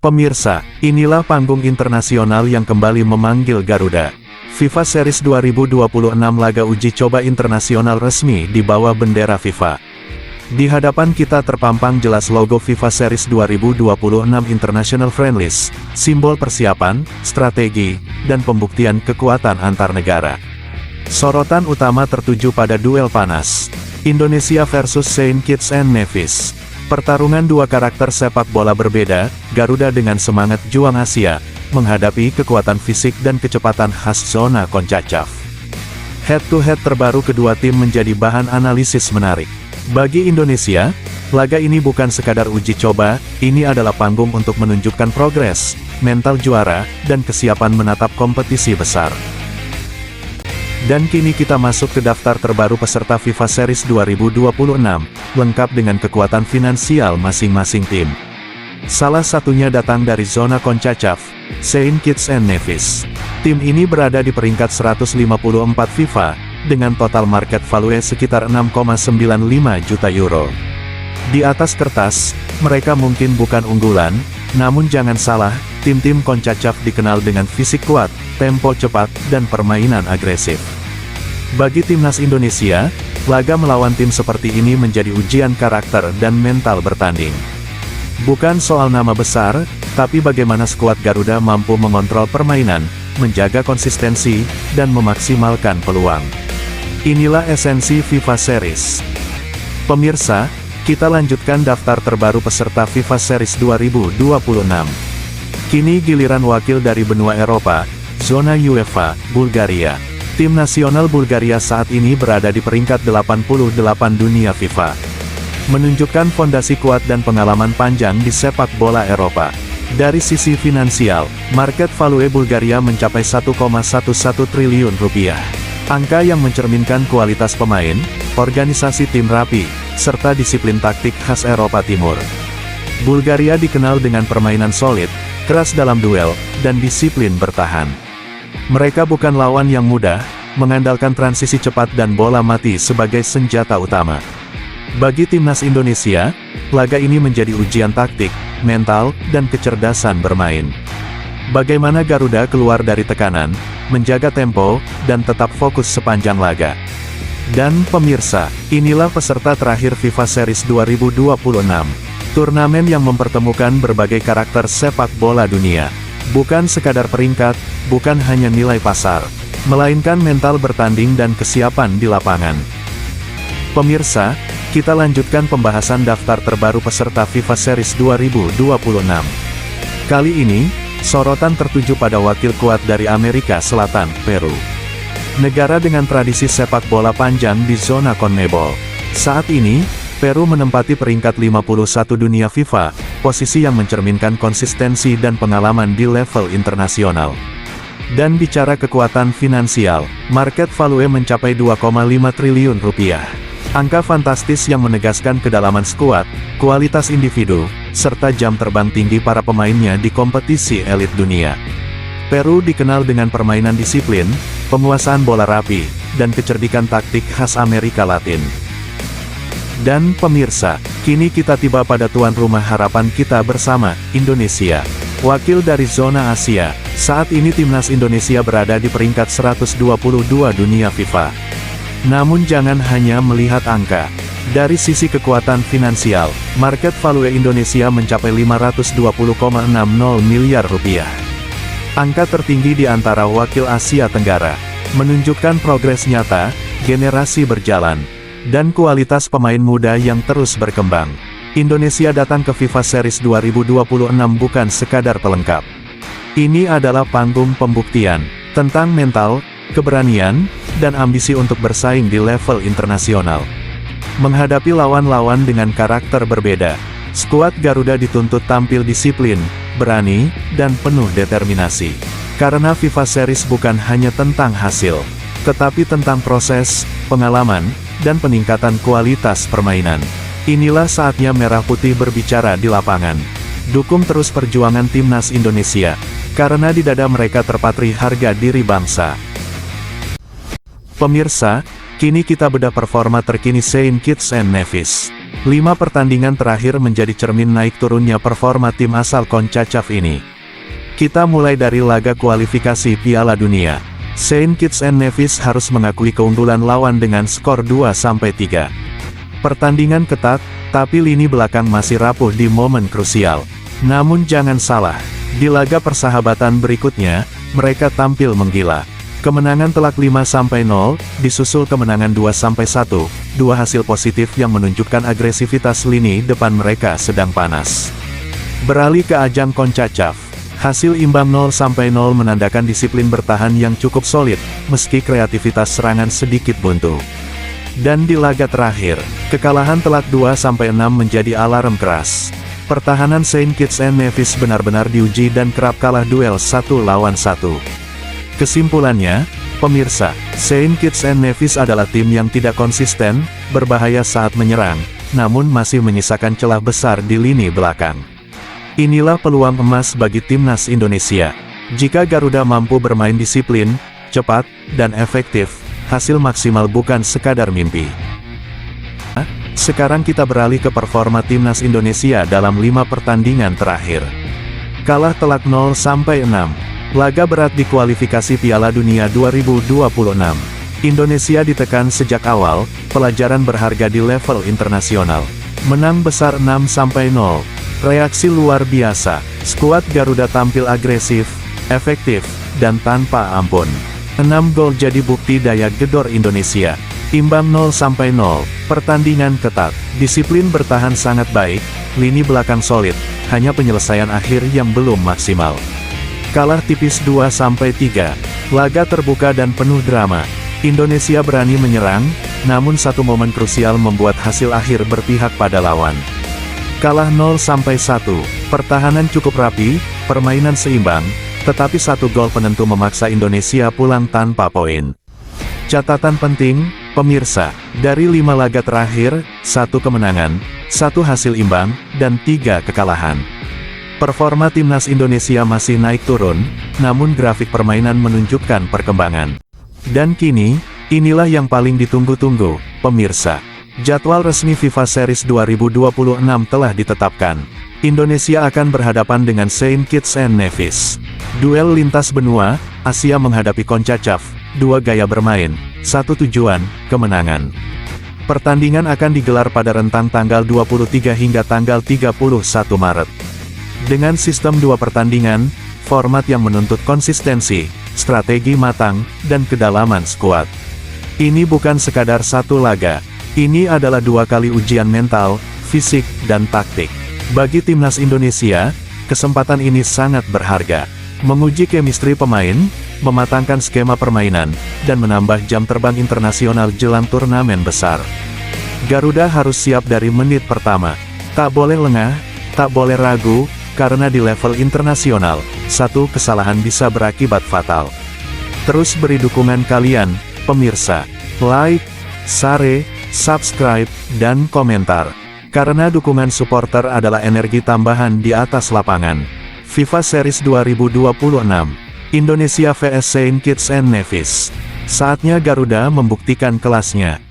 Pemirsa, inilah panggung internasional yang kembali memanggil Garuda. FIFA Series 2026 laga uji coba internasional resmi di bawah bendera FIFA. Di hadapan kita terpampang jelas logo FIFA Series 2026 International Friendlies, simbol persiapan, strategi, dan pembuktian kekuatan antar negara. Sorotan utama tertuju pada duel panas, Indonesia versus Saint Kitts and Nevis. Pertarungan dua karakter sepak bola berbeda, Garuda dengan semangat juang Asia, menghadapi kekuatan fisik dan kecepatan khas zona CONCACAF. Head-to-head terbaru kedua tim menjadi bahan analisis menarik. Bagi Indonesia, laga ini bukan sekadar uji coba, ini adalah panggung untuk menunjukkan progres, mental juara, dan kesiapan menatap kompetisi besar. Dan kini kita masuk ke daftar terbaru peserta FIFA Series 2026, lengkap dengan kekuatan finansial masing-masing tim. Salah satunya datang dari zona CONCACAF, Saint Kitts and Nevis. Tim ini berada di peringkat 154 FIFA, dengan total market value sekitar 6,95 juta euro. Di atas kertas, mereka mungkin bukan unggulan, namun jangan salah, tim-tim CONCACAF dikenal dengan fisik kuat, tempo cepat, dan permainan agresif. Bagi timnas Indonesia, laga melawan tim seperti ini menjadi ujian karakter dan mental bertanding. Bukan soal nama besar, tapi bagaimana skuad Garuda mampu mengontrol permainan, menjaga konsistensi, dan memaksimalkan peluang. Inilah esensi FIFA Series. Pemirsa, kita lanjutkan daftar terbaru peserta FIFA Series 2026. Kini giliran wakil dari benua Eropa, zona UEFA, Bulgaria. Tim nasional Bulgaria saat ini berada di peringkat 88 dunia FIFA. Menunjukkan fondasi kuat dan pengalaman panjang di sepak bola Eropa. Dari sisi finansial, market value Bulgaria mencapai 1,11 triliun rupiah. Angka yang mencerminkan kualitas pemain, organisasi tim rapi, serta disiplin taktik khas Eropa Timur. Bulgaria dikenal dengan permainan solid, keras dalam duel, dan disiplin bertahan. Mereka bukan lawan yang mudah, mengandalkan transisi cepat dan bola mati sebagai senjata utama. Bagi timnas Indonesia, laga ini menjadi ujian taktik, mental, dan kecerdasan bermain. Bagaimana Garuda keluar dari tekanan, menjaga tempo, dan tetap fokus sepanjang laga. Dan pemirsa, inilah peserta terakhir FIFA Series 2026. Turnamen yang mempertemukan berbagai karakter sepak bola dunia. Bukan sekadar peringkat, bukan hanya nilai pasar, melainkan mental bertanding dan kesiapan di lapangan. Pemirsa, kita lanjutkan pembahasan daftar terbaru peserta FIFA Series 2026. Kali ini, sorotan tertuju pada wakil kuat dari Amerika Selatan, Peru. Negara dengan tradisi sepak bola panjang di zona CONMEBOL. Saat ini, Peru menempati peringkat 51 dunia FIFA, posisi yang mencerminkan konsistensi dan pengalaman di level internasional. Dan bicara kekuatan finansial, market value mencapai 2,5 triliun rupiah. Angka fantastis yang menegaskan kedalaman skuad, kualitas individu, serta jam terbang tinggi para pemainnya di kompetisi elit dunia. Peru dikenal dengan permainan disiplin, penguasaan bola rapi, dan kecerdikan taktik khas Amerika Latin. Dan pemirsa, kini kita tiba pada tuan rumah harapan kita bersama, Indonesia. Wakil dari zona Asia, saat ini timnas Indonesia berada di peringkat 122 dunia FIFA. Namun jangan hanya melihat angka. Dari sisi kekuatan finansial, market value Indonesia mencapai 520,60 miliar rupiah. Angka tertinggi di antara wakil Asia Tenggara, menunjukkan progres nyata, generasi berjalan, dan kualitas pemain muda yang terus berkembang. Indonesia datang ke FIFA Series 2026 bukan sekadar pelengkap. Ini adalah panggung pembuktian, tentang mental, keberanian, dan ambisi untuk bersaing di level internasional. Menghadapi lawan-lawan dengan karakter berbeda, skuad Garuda dituntut tampil disiplin, berani, dan penuh determinasi. Karena FIFA Series bukan hanya tentang hasil, tetapi tentang proses, pengalaman, dan peningkatan kualitas permainan. Inilah saatnya Merah Putih berbicara di lapangan. Dukung terus perjuangan timnas Indonesia, karena di dada mereka terpatri harga diri bangsa. Pemirsa, kini kita bedah performa terkini Saint Kitts and Nevis. 5 pertandingan terakhir menjadi cermin naik turunnya performa tim asal CONCACAF ini. Kita mulai dari laga kualifikasi Piala Dunia. Saint Kitts and Nevis harus mengakui keunggulan lawan dengan skor 2-3. Pertandingan ketat, tapi lini belakang masih rapuh di momen krusial. Namun jangan salah, di laga persahabatan berikutnya, mereka tampil menggila. Kemenangan telak 5-0, disusul kemenangan 2-1, dua hasil positif yang menunjukkan agresivitas lini depan mereka sedang panas. Beralih ke ajang CONCACAF, hasil imbang 0-0 menandakan disiplin bertahan yang cukup solid, meski kreativitas serangan sedikit buntu. Dan di laga terakhir, kekalahan telak 2-6 menjadi alarm keras. Pertahanan Saint Kitts and Nevis benar-benar diuji dan kerap kalah duel 1 lawan 1. Kesimpulannya, pemirsa, Saint Kitts and Nevis adalah tim yang tidak konsisten, berbahaya saat menyerang, namun masih menyisakan celah besar di lini belakang. Inilah peluang emas bagi timnas Indonesia. Jika Garuda mampu bermain disiplin, cepat, dan efektif, hasil maksimal bukan sekadar mimpi. Sekarang kita beralih ke performa timnas Indonesia dalam 5 pertandingan terakhir. Kalah telak 0-6. Laga berat di kualifikasi Piala Dunia 2026. Indonesia ditekan sejak awal, pelajaran berharga di level internasional. Menang besar 6-0. Reaksi luar biasa, skuad Garuda tampil agresif, efektif, dan tanpa ampun. 6 gol jadi bukti daya gedor Indonesia. Imbang 0-0, pertandingan ketat, disiplin bertahan sangat baik, lini belakang solid, hanya penyelesaian akhir yang belum maksimal. Kalah tipis 2-3, laga terbuka dan penuh drama. Indonesia berani menyerang, namun satu momen krusial membuat hasil akhir berpihak pada lawan. Kalah 0-1, pertahanan cukup rapi, permainan seimbang, tetapi satu gol penentu memaksa Indonesia pulang tanpa poin. Catatan penting, pemirsa, dari 5 laga terakhir, 1 kemenangan, 1 hasil imbang, dan 3 kekalahan. Performa timnas Indonesia masih naik turun, namun grafik permainan menunjukkan perkembangan. Dan kini, inilah yang paling ditunggu-tunggu, pemirsa. Jadwal resmi FIFA Series 2026 telah ditetapkan. Indonesia akan berhadapan dengan Saint Kitts and Nevis. Duel lintas benua, Asia menghadapi CONCACAF, 2 gaya bermain, 1 tujuan, kemenangan. Pertandingan akan digelar pada rentang tanggal 23 hingga tanggal 31 Maret. Dengan sistem 2 pertandingan, format yang menuntut konsistensi, strategi matang, dan kedalaman skuad. Ini bukan sekadar satu laga, ini adalah 2 kali ujian mental, fisik, dan taktik. Bagi timnas Indonesia, kesempatan ini sangat berharga. Menguji chemistry pemain, mematangkan skema permainan, dan menambah jam terbang internasional jelang turnamen besar. Garuda harus siap dari menit pertama. Tak boleh lengah, tak boleh ragu, karena di level internasional, satu kesalahan bisa berakibat fatal. Terus beri dukungan kalian, pemirsa. Like, share, subscribe, dan komentar. Karena dukungan supporter adalah energi tambahan di atas lapangan. FIFA Series 2026, Indonesia vs Saint Kitts and Nevis. Saatnya Garuda membuktikan kelasnya.